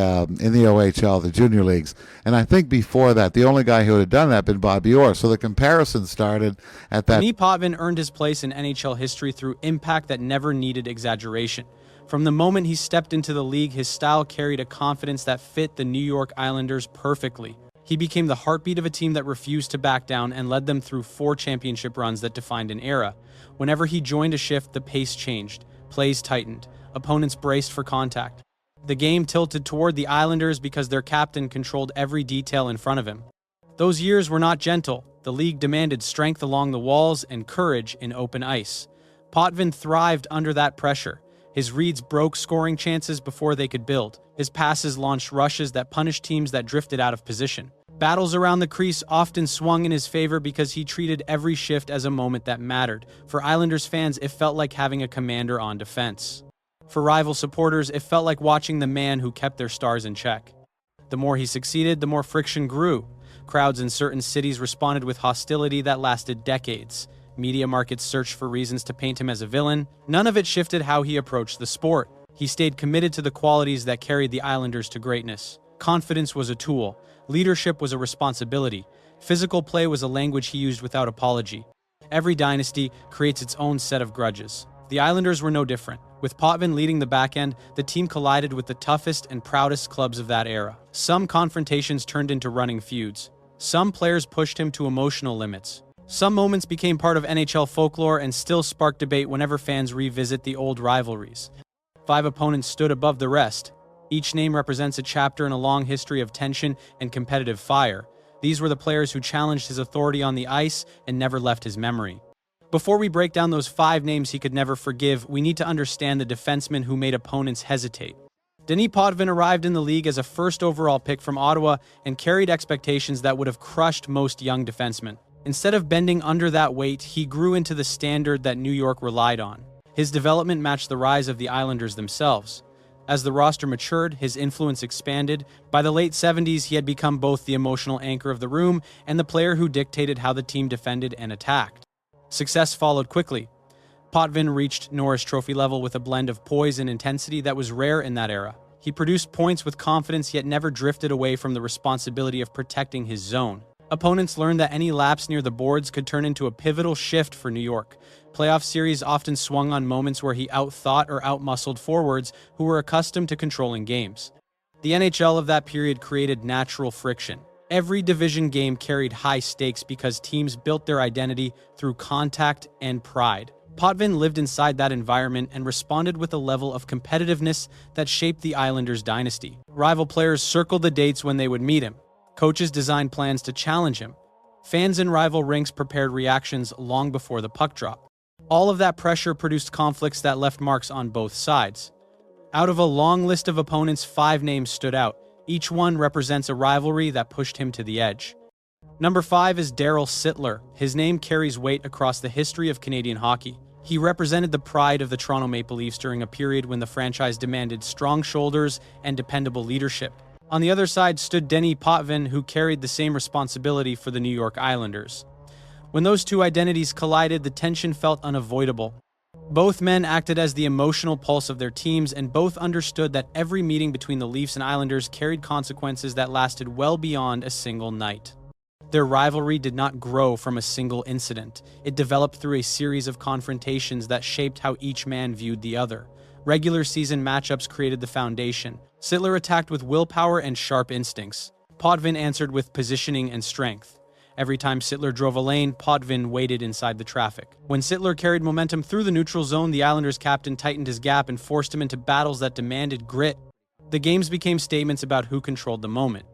in the OHL, the junior leagues. And I think before that, the only guy who had done that had been Bobby Orr. So the comparison started at that. Denis Potvin earned his place in NHL history through impact that never needed exaggeration. From the moment he stepped into the league, his style carried a confidence that fit the New York Islanders perfectly. He became the heartbeat of a team that refused to back down and led them through 4 championship runs that defined an era. Whenever he joined a shift, the pace changed, plays tightened, opponents braced for contact. The game tilted toward the Islanders because their captain controlled every detail in front of him. Those years were not gentle. The league demanded strength along the walls and courage in open ice. Potvin thrived under that pressure. His reads broke scoring chances before they could build. His passes launched rushes that punished teams that drifted out of position. Battles around the crease often swung in his favor because he treated every shift as a moment that mattered. For Islanders fans, it felt like having a commander on defense. For rival supporters, it felt like watching the man who kept their stars in check. The more he succeeded, the more friction grew. Crowds in certain cities responded with hostility that lasted decades. Media markets searched for reasons to paint him as a villain. None of it shifted how he approached the sport. He stayed committed to the qualities that carried the Islanders to greatness. Confidence was a tool. Leadership was a responsibility. Physical play was a language he used without apology. Every dynasty creates its own set of grudges. The Islanders were no different. With Potvin leading the back end, the team collided with the toughest and proudest clubs of that era. Some confrontations turned into running feuds. Some players pushed him to emotional limits. Some moments became part of NHL folklore and still spark debate whenever fans revisit the old rivalries. 5 opponents stood above the rest. Each name represents a chapter in a long history of tension and competitive fire. These were the players who challenged his authority on the ice and never left his memory. Before we break down those 5 names he could never forgive, we need to understand the defensemen who made opponents hesitate. Denis Potvin arrived in the league as a first overall pick from Ottawa and carried expectations that would have crushed most young defensemen. Instead of bending under that weight, he grew into the standard that New York relied on. His development matched the rise of the Islanders themselves. As the roster matured, his influence expanded. By the late 70s, he had become both the emotional anchor of the room and the player who dictated how the team defended and attacked. Success followed quickly. Potvin reached Norris Trophy level with a blend of poise and intensity that was rare in that era. He produced points with confidence yet never drifted away from the responsibility of protecting his zone. Opponents learned that any lapse near the boards could turn into a pivotal shift for New York. Playoff series often swung on moments where he outthought or outmuscled forwards who were accustomed to controlling games. The NHL of that period created natural friction. Every division game carried high stakes because teams built their identity through contact and pride. Potvin lived inside that environment and responded with a level of competitiveness that shaped the Islanders' dynasty. Rival players circled the dates when they would meet him. Coaches designed plans to challenge him. Fans in rival rinks prepared reactions long before the puck drop. All of that pressure produced conflicts that left marks on both sides. Out of a long list of opponents, 5 names stood out. Each one represents a rivalry that pushed him to the edge. Number 5 is Darryl Sittler. His name carries weight across the history of Canadian hockey. He represented the pride of the Toronto Maple Leafs during a period when the franchise demanded strong shoulders and dependable leadership. On the other side stood Denis Potvin, who carried the same responsibility for the New York Islanders. When those 2 identities collided, the tension felt unavoidable. Both men acted as the emotional pulse of their teams, and both understood that every meeting between the Leafs and Islanders carried consequences that lasted well beyond a single night. Their rivalry did not grow from a single incident. It developed through a series of confrontations that shaped how each man viewed the other. Regular season matchups created the foundation. Sittler attacked with willpower and sharp instincts. Potvin answered with positioning and strength. Every time Sittler drove a lane, Potvin waited inside the traffic. When Sittler carried momentum through the neutral zone, the Islanders' captain tightened his gap and forced him into battles that demanded grit. The games became statements about who controlled the moment.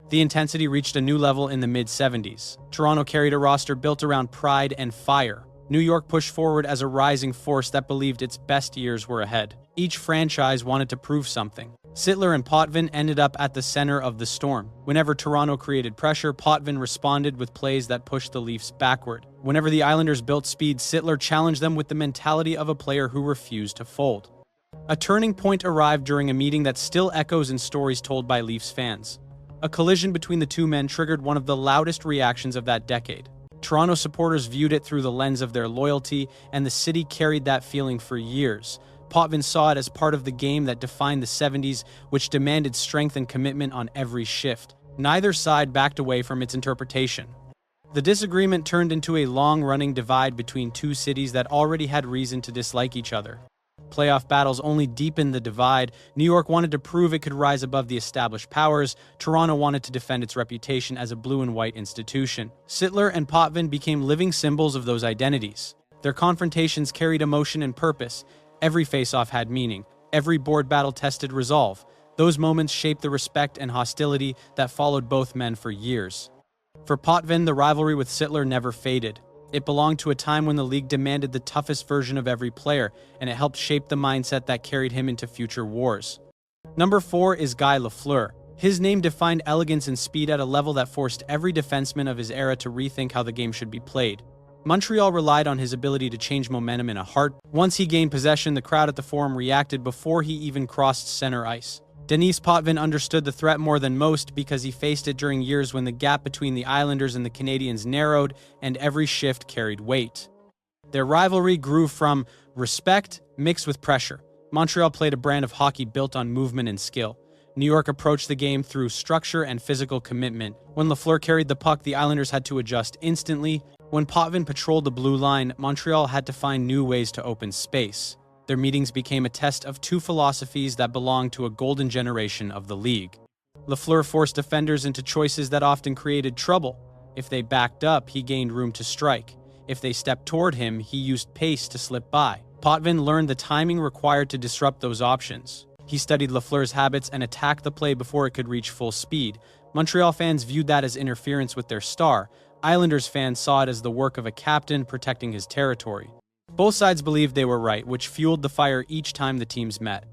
The intensity reached a new level in the mid-70s. Toronto carried a roster built around pride and fire. New York pushed forward as a rising force that believed its best years were ahead. Each franchise wanted to prove something. Sittler and Potvin ended up at the center of the storm. Whenever Toronto created pressure, Potvin responded with plays that pushed the Leafs backward. Whenever the Islanders built speed, Sittler challenged them with the mentality of a player who refused to fold. A turning point arrived during a meeting that still echoes in stories told by Leafs fans. A collision between the 2 men triggered one of the loudest reactions of that decade. Toronto supporters viewed it through the lens of their loyalty, and the city carried that feeling for years. Potvin saw it as part of the game that defined the 70s, which demanded strength and commitment on every shift. Neither side backed away from its interpretation. The disagreement turned into a long-running divide between two cities that already had reason to dislike each other. Playoff battles only deepened the divide. New York wanted to prove it could rise above the established powers. Toronto wanted to defend its reputation as a blue and white institution. Sittler and Potvin became living symbols of those identities. Their confrontations carried emotion and purpose. Every face-off had meaning. Every board battle tested resolve. Those moments shaped the respect and hostility that followed both men for years. For Potvin, the rivalry with Sittler never faded. It belonged to a time when the league demanded the toughest version of every player, and it helped shape the mindset that carried him into future wars. Number 4 is Guy Lafleur. His name defined elegance and speed at a level that forced every defenseman of his era to rethink how the game should be played. Montreal relied on his ability to change momentum in a heartbeat. Once he gained possession, the crowd at the Forum reacted before he even crossed center ice. Denis Potvin understood the threat more than most because he faced it during years when the gap between the Islanders and the Canadiens narrowed and every shift carried weight. Their rivalry grew from respect mixed with pressure. Montreal played a brand of hockey built on movement and skill. New York approached the game through structure and physical commitment. When Lafleur carried the puck, the Islanders had to adjust instantly. When Potvin patrolled the blue line, Montreal had to find new ways to open space. Their meetings became a test of two philosophies that belonged to a golden generation of the league. Lafleur forced defenders into choices that often created trouble. If they backed up, he gained room to strike. If they stepped toward him, he used pace to slip by. Potvin learned the timing required to disrupt those options. He studied Lafleur's habits and attacked the play before it could reach full speed. Montreal fans viewed that as interference with their star. Islanders fans saw it as the work of a captain protecting his territory. Both sides believed they were right, which fueled the fire each time the teams met.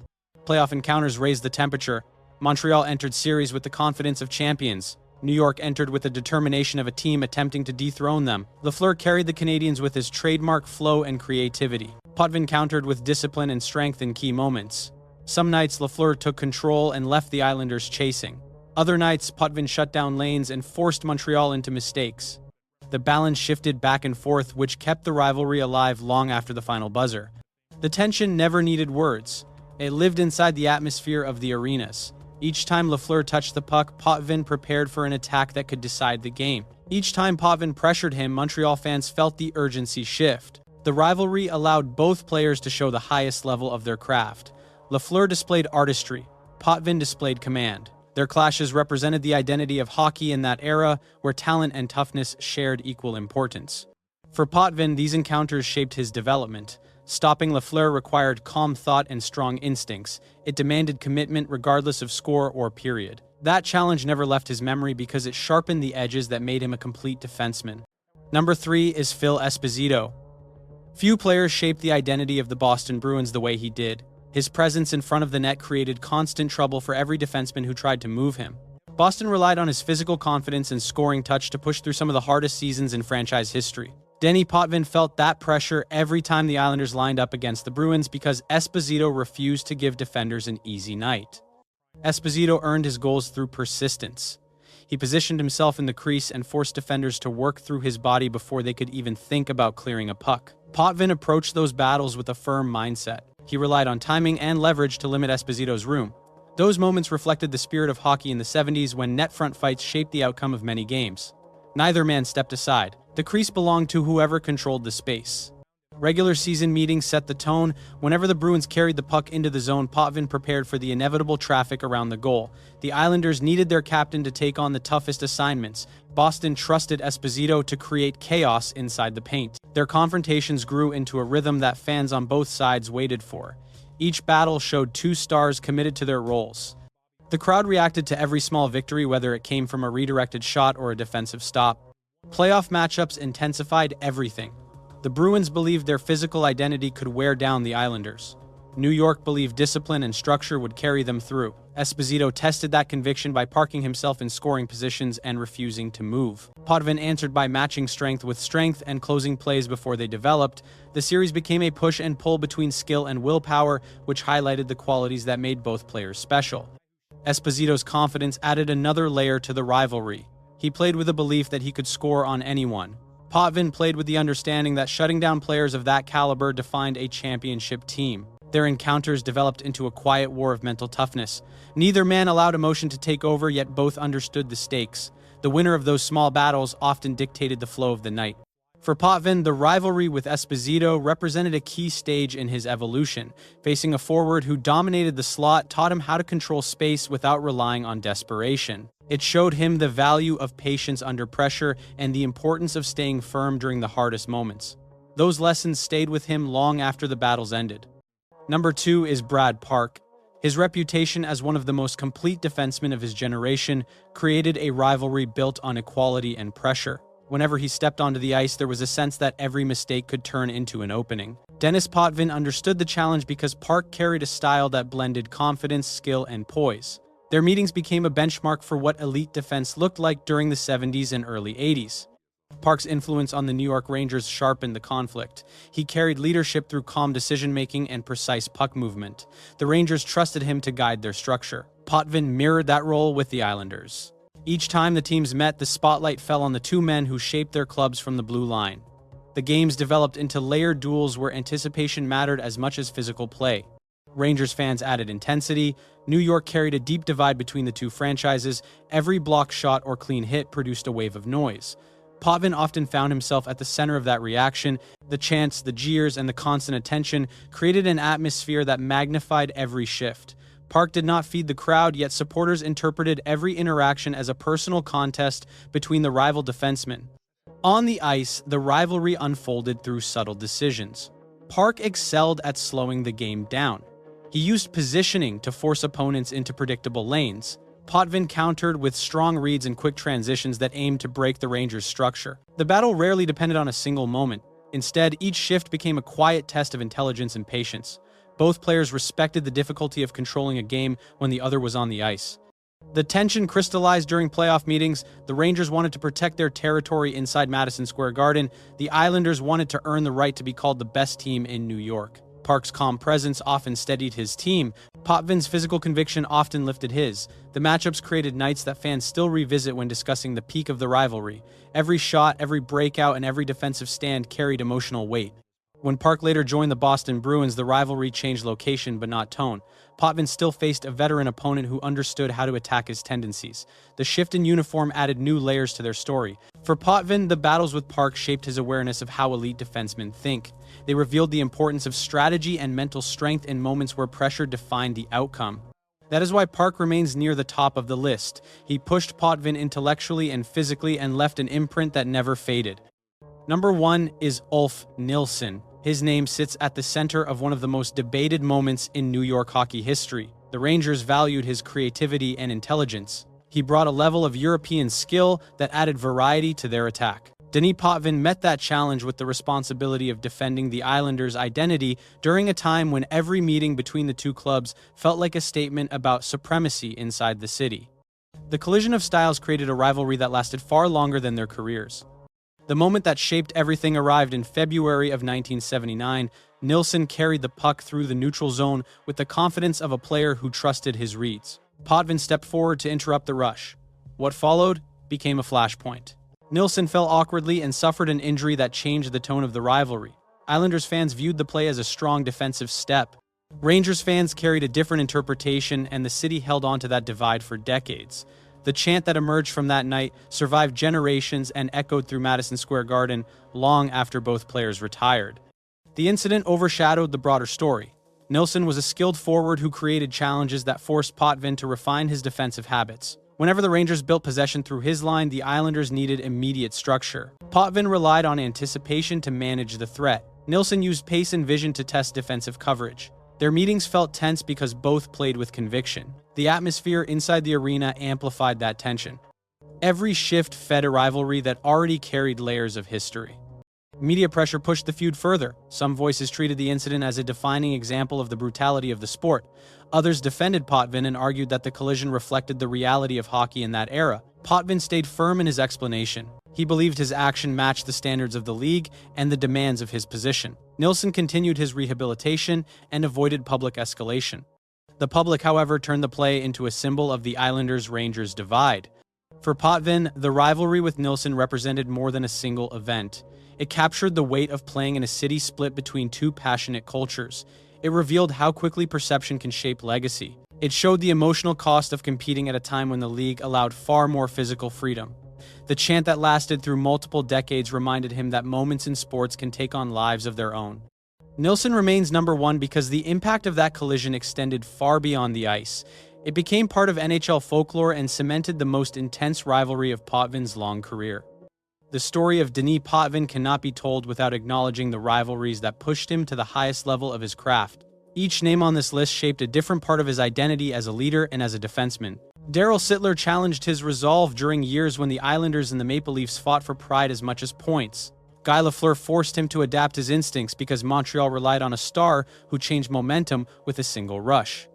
Playoff encounters raised the temperature. Montreal entered series with the confidence of champions. New York entered with the determination of a team attempting to dethrone them. Lafleur carried the Canadiens with his trademark flow and creativity. Potvin countered with discipline and strength in key moments. Some nights, Lafleur took control and left the Islanders chasing. Other nights, Potvin shut down lanes and forced Montreal into mistakes. The balance shifted back and forth, which kept the rivalry alive long after the final buzzer. The tension never needed words. It lived inside the atmosphere of the arenas. Each time Lafleur touched the puck, Potvin prepared for an attack that could decide the game. Each time Potvin pressured him, Montreal fans felt the urgency shift. The rivalry allowed both players to show the highest level of their craft. Lafleur displayed artistry. Potvin displayed command. Their clashes represented the identity of hockey in that era, where talent and toughness shared equal importance. For Potvin, these encounters shaped his development. Stopping Lafleur required calm thought and strong instincts. It demanded commitment regardless of score or period. That challenge never left his memory because it sharpened the edges that made him a complete defenseman. Number 3 is Phil Esposito. Few players shaped the identity of the Boston Bruins the way he did. His presence in front of the net created constant trouble for every defenseman who tried to move him. Boston relied on his physical confidence and scoring touch to push through some of the hardest seasons in franchise history. Denis Potvin felt that pressure every time the Islanders lined up against the Bruins because Esposito refused to give defenders an easy night. Esposito earned his goals through persistence. He positioned himself in the crease and forced defenders to work through his body before they could even think about clearing a puck. Potvin approached those battles with a firm mindset. He relied on timing and leverage to limit Esposito's room. Those moments reflected the spirit of hockey in the 70s when net front fights shaped the outcome of many games. Neither man stepped aside. The crease belonged to whoever controlled the space. Regular season meetings set the tone. Whenever the Bruins carried the puck into the zone, Potvin prepared for the inevitable traffic around the goal. The Islanders needed their captain to take on the toughest assignments. Boston trusted Esposito to create chaos inside the paint. Their confrontations grew into a rhythm that fans on both sides waited for. Each battle showed two stars committed to their roles. The crowd reacted to every small victory, whether it came from a redirected shot or a defensive stop. Playoff matchups intensified everything. The Bruins believed their physical identity could wear down the Islanders. New York believed discipline and structure would carry them through. Esposito tested that conviction by parking himself in scoring positions and refusing to move. Potvin answered by matching strength with strength and closing plays before they developed. The series became a push and pull between skill and willpower, which highlighted the qualities that made both players special. Esposito's confidence added another layer to the rivalry. He played with a belief that he could score on anyone. Potvin played with the understanding that shutting down players of that caliber defined a championship team. Their encounters developed into a quiet war of mental toughness. Neither man allowed emotion to take over, yet both understood the stakes. The winner of those small battles often dictated the flow of the night. For Potvin, the rivalry with Esposito represented a key stage in his evolution. Facing a forward who dominated the slot taught him how to control space without relying on desperation. It showed him the value of patience under pressure and the importance of staying firm during the hardest moments. Those lessons stayed with him long after the battles ended. Number 2 is Brad Park. His reputation as one of the most complete defensemen of his generation created a rivalry built on equality and pressure. Whenever he stepped onto the ice, there was a sense that every mistake could turn into an opening. Denis Potvin understood the challenge because Park carried a style that blended confidence, skill, and poise. Their meetings became a benchmark for what elite defense looked like during the 70s and early 80s. Park's influence on the New York Rangers sharpened the conflict. He carried leadership through calm decision-making and precise puck movement. The Rangers trusted him to guide their structure. Potvin mirrored that role with the Islanders. Each time the teams met, the spotlight fell on the two men who shaped their clubs from the blue line. The games developed into layered duels where anticipation mattered as much as physical play. Rangers fans added intensity. New York carried a deep divide between the two franchises. Every block shot or clean hit produced a wave of noise. Potvin often found himself at the center of that reaction. The chants, the jeers, and the constant attention created an atmosphere that magnified every shift. Park did not feed the crowd, yet supporters interpreted every interaction as a personal contest between the rival defensemen. On the ice, the rivalry unfolded through subtle decisions. Park excelled at slowing the game down. He used positioning to force opponents into predictable lanes. Potvin countered with strong reads and quick transitions that aimed to break the Rangers' structure. The battle rarely depended on a single moment. Instead, each shift became a quiet test of intelligence and patience. Both players respected the difficulty of controlling a game when the other was on the ice. The tension crystallized during playoff meetings. The Rangers wanted to protect their territory inside Madison Square Garden. The Islanders wanted to earn the right to be called the best team in New York. Park's calm presence often steadied his team. Potvin's physical conviction often lifted his. The matchups created nights that fans still revisit when discussing the peak of the rivalry. Every shot, every breakout, and every defensive stand carried emotional weight. When Park later joined the Boston Bruins, the rivalry changed location but not tone. Potvin still faced a veteran opponent who understood how to attack his tendencies. The shift in uniform added new layers to their story. For Potvin, the battles with Park shaped his awareness of how elite defensemen think. They revealed the importance of strategy and mental strength in moments where pressure defined the outcome. That is why Park remains near the top of the list. He pushed Potvin intellectually and physically and left an imprint that never faded. Number 1 is Ulf Nilsson. His name sits at the center of one of the most debated moments in New York hockey history. The Rangers valued his creativity and intelligence. He brought a level of European skill that added variety to their attack. Denis Potvin met that challenge with the responsibility of defending the Islanders' identity during a time when every meeting between the two clubs felt like a statement about supremacy inside the city. The collision of styles created a rivalry that lasted far longer than their careers. The moment that shaped everything arrived in February of 1979. Nilsson carried the puck through the neutral zone with the confidence of a player who trusted his reads. Potvin stepped forward to interrupt the rush. What followed became a flashpoint. Nilsson fell awkwardly and suffered an injury that changed the tone of the rivalry. Islanders fans viewed the play as a strong defensive step. Rangers fans carried a different interpretation, and the city held on to that divide for decades. The chant that emerged from that night survived generations and echoed through Madison Square Garden long after both players retired. The incident overshadowed the broader story. Nilsson was a skilled forward who created challenges that forced Potvin to refine his defensive habits. Whenever the Rangers built possession through his line, the Islanders needed immediate structure. Potvin relied on anticipation to manage the threat. Nilsson used pace and vision to test defensive coverage. Their meetings felt tense because both played with conviction. The atmosphere inside the arena amplified that tension. Every shift fed a rivalry that already carried layers of history. Media pressure pushed the feud further. Some voices treated the incident as a defining example of the brutality of the sport. Others defended Potvin and argued that the collision reflected the reality of hockey in that era. Potvin stayed firm in his explanation. He believed his action matched the standards of the league and the demands of his position. Nilsson continued his rehabilitation and avoided public escalation. The public, however, turned the play into a symbol of the Islanders-Rangers divide. For Potvin, the rivalry with Nilsson represented more than a single event. It captured the weight of playing in a city split between two passionate cultures. It revealed how quickly perception can shape legacy. It showed the emotional cost of competing at a time when the league allowed far more physical freedom. The chant that lasted through multiple decades reminded him that moments in sports can take on lives of their own. Nilsson remains number one because the impact of that collision extended far beyond the ice. It became part of NHL folklore and cemented the most intense rivalry of Potvin's long career. The story of Denis Potvin cannot be told without acknowledging the rivalries that pushed him to the highest level of his craft. Each name on this list shaped a different part of his identity as a leader and as a defenseman. Darryl Sittler challenged his resolve during years when the Islanders and the Maple Leafs fought for pride as much as points. Guy Lafleur forced him to adapt his instincts because Montreal relied on a star who changed momentum with a single rush.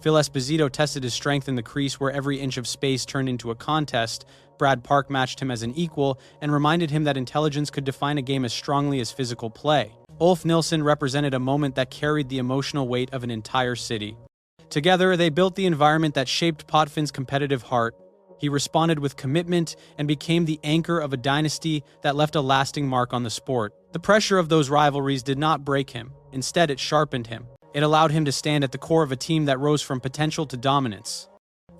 Phil Esposito tested his strength in the crease where every inch of space turned into a contest. Brad Park matched him as an equal and reminded him that intelligence could define a game as strongly as physical play. Ulf Nilsson represented a moment that carried the emotional weight of an entire city. Together, they built the environment that shaped Potvin's competitive heart. He responded with commitment and became the anchor of a dynasty that left a lasting mark on the sport. The pressure of those rivalries did not break him. Instead, it sharpened him. It allowed him to stand at the core of a team that rose from potential to dominance.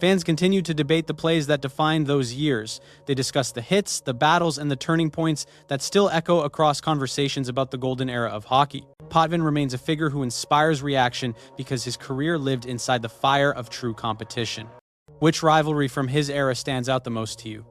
Fans continued to debate the plays that defined those years. They discussed the hits, the battles, and the turning points that still echo across conversations about the golden era of hockey. Potvin remains a figure who inspires reaction because his career lived inside the fire of true competition. Which rivalry from his era stands out the most to you?